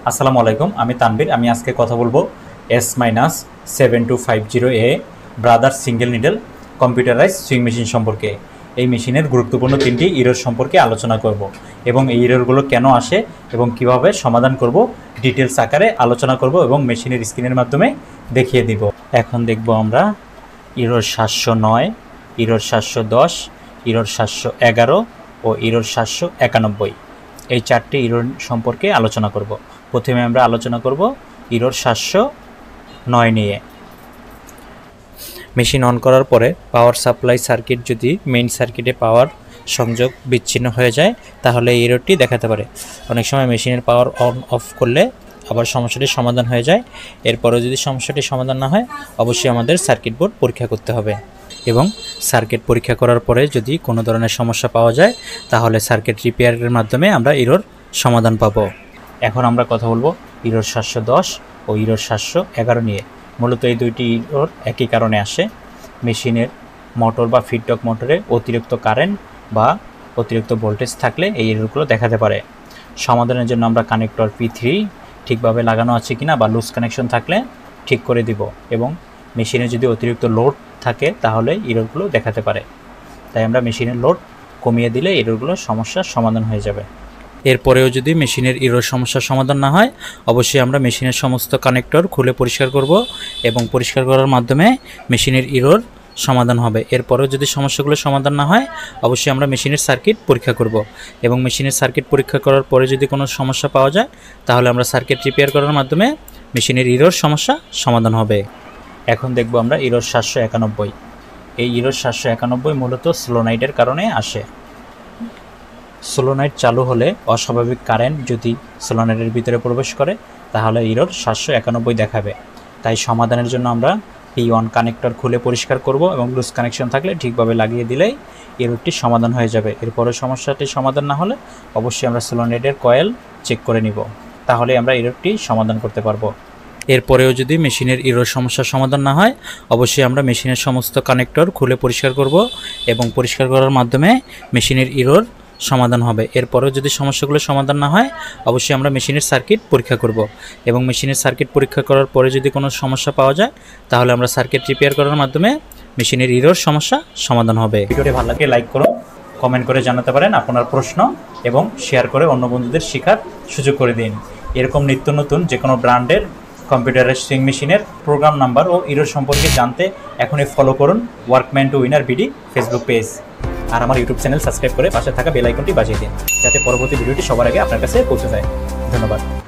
আসসালামু আলাইকুম, আমি তানবীর। আমি আজকে কথা বলবো S-7250A brother single needle computerise sewing machine সম্পর্কে। এই মেশিনের গুরুত্বপূর্ণ 3টি ইরর সম্পর্কে আলোচনা করব এবং এই ইররগুলো কেন আসে এবং কিভাবে সমাধান করব ডিটেলস আকারে আলোচনা করব এবং মেশিনের স্ক্রিনের মাধ্যমে দেখিয়ে দিব। এখন দেখব আমরা ইরর 709, ইরর 710, ইরর 711 ও ইরর 791 এই 4টি ইরর সম্পর্কে আলোচনা করব। প্রথমে আমরা আলোচনা করব ইরর 709 নিয়ে। মেশিন অন করার পরে পাওয়ার সাপ্লাই সার্কিট যদি মেইন সার্কিটে পাওয়ার সংযোগ বিচ্ছিন্ন হয়ে যায় তাহলে এই ইররটি দেখাতে পারে। অনেক সময় মেশিনের পাওয়ার অন অফ করলে আবার সমস্যাটির সমাধান হয়ে যায়। এরপরেও যদি সমস্যাটির সমাধান না হয় অবশ্যই আমাদের সার্কিট বোর্ড পরীক্ষা করতে হবে এবং সার্কিট পরীক্ষা করার পরে যদি কোনো ধরনের সমস্যা পাওয়া যায় তাহলে সার্কিট রিপেয়ারের মাধ্যমে আমরা ইরর সমাধান পাবো। এখন আমরা কথা বলবো ইরর 710 ও ইরর 711 নিয়ে। মূলত এই দুইটি ইরর একই কারণে আসে। মেশিনের মোটর বা ফিডব্যাক মোটরে অতিরিক্ত কারেন্ট বা অতিরিক্ত ভোল্টেজ থাকলে এই ইররগুলো দেখাতে পারে। সমাধানের জন্য আমরা কানেক্টর P3 ঠিকভাবে লাগানো আছে কিনা বা লুজ কানেকশন থাকলে ঠিক করে দিব এবং মেশিনে যদি অতিরিক্ত লোড থাকে তাহলে ইররগুলো দেখাতে পারে। তাই আমরা মেশিনের লোড কমিয়ে দিলে ইররগুলোর সমস্যার সমাধান হয়ে যাবে। এরপরেও যদি মেশিনের ইরর সমস্যার সমাধান না হয় অবশ্যই আমরা মেশিনের সমস্ত কানেক্টর খুলে পরিষ্কার করব এবং পরিষ্কার করার মাধ্যমে মেশিনের ইরর সমাধান হবে। এরপরেও যদি সমস্যাগুলো সমাধান না হয় অবশ্যই আমরা মেশিনের সার্কিট পরীক্ষা করব এবং মেশিনের সার্কিট পরীক্ষা করার পরে যদি কোনো সমস্যা পাওয়া যায় তাহলে আমরা সার্কিট রিপেয়ার করার মাধ্যমে মেশিনের ইরর সমস্যা সমাধান হবে। এখন দেখব আমরা ইরর 791। এই ইরর 791 মূলত সোলোনাইটের কারণে আসে। সোলোনাইট চালু হলে অস্বাভাবিক কারেন্ট যদি সোলোনাইটের ভিতরে প্রবেশ করে তাহলে ইরর 791 দেখাবে। তাই সমাধানের জন্য আমরা P1 কানেক্টর খুলে পরিষ্কার করব এবং লুজ কানেকশন থাকলে ঠিকভাবে লাগিয়ে দিলেই ইররটি সমাধান হয়ে যাবে। এরপরে সমস্যাটি সমাধান না হলে অবশ্যই আমরা সোলোনাইটের কয়েল চেক করে নিব, তাহলে আমরা ইররটি সমাধান করতে পারবো। এরপরেও যদি মেশিনের ইরর সমস্যার সমাধান না হয় অবশ্যই আমরা মেশিনের সমস্ত কানেক্টর খুলে পরিষ্কার করব এবং পরিষ্কার করার মাধ্যমে মেশিনের ইরর সমাধান হবে। এরপরেও যদি সমস্যাগুলো সমাধান না হয় অবশ্যই আমরা মেশিনের সার্কিট পরীক্ষা করব এবং মেশিনের সার্কিট পরীক্ষা করার পরে যদি কোনো সমস্যা পাওয়া যায় তাহলে আমরা সার্কিট রিপেয়ার করার মাধ্যমে মেশিনের ইরর সমস্যা সমাধান হবে। ভিডিওটি ভালো লাগলে লাইক করুন, কমেন্ট করে জানাতে পারেন আপনার প্রশ্ন এবং শেয়ার করে অন্য বন্ধুদের শেখার সুযোগ করে দিন। এরকম নিত্য নতুন যে কোনো ব্র্যান্ডের কম্পিউটারের সুইং মেশিনের প্রোগ্রাম নাম্বার ও ইরর সম্পর্কে জানতে এখনই ফলো করুন workman to winner BD Facebook page আর আমার ইউটিউব চ্যানেল সাবস্ক্রাইব করে পাশে থাকা বেল আইকনটি বাজিয়ে দিন যাতে পরবর্তী ভিডিওটি সবার আগে আপনার কাছে পৌঁছে যায়। ধন্যবাদ।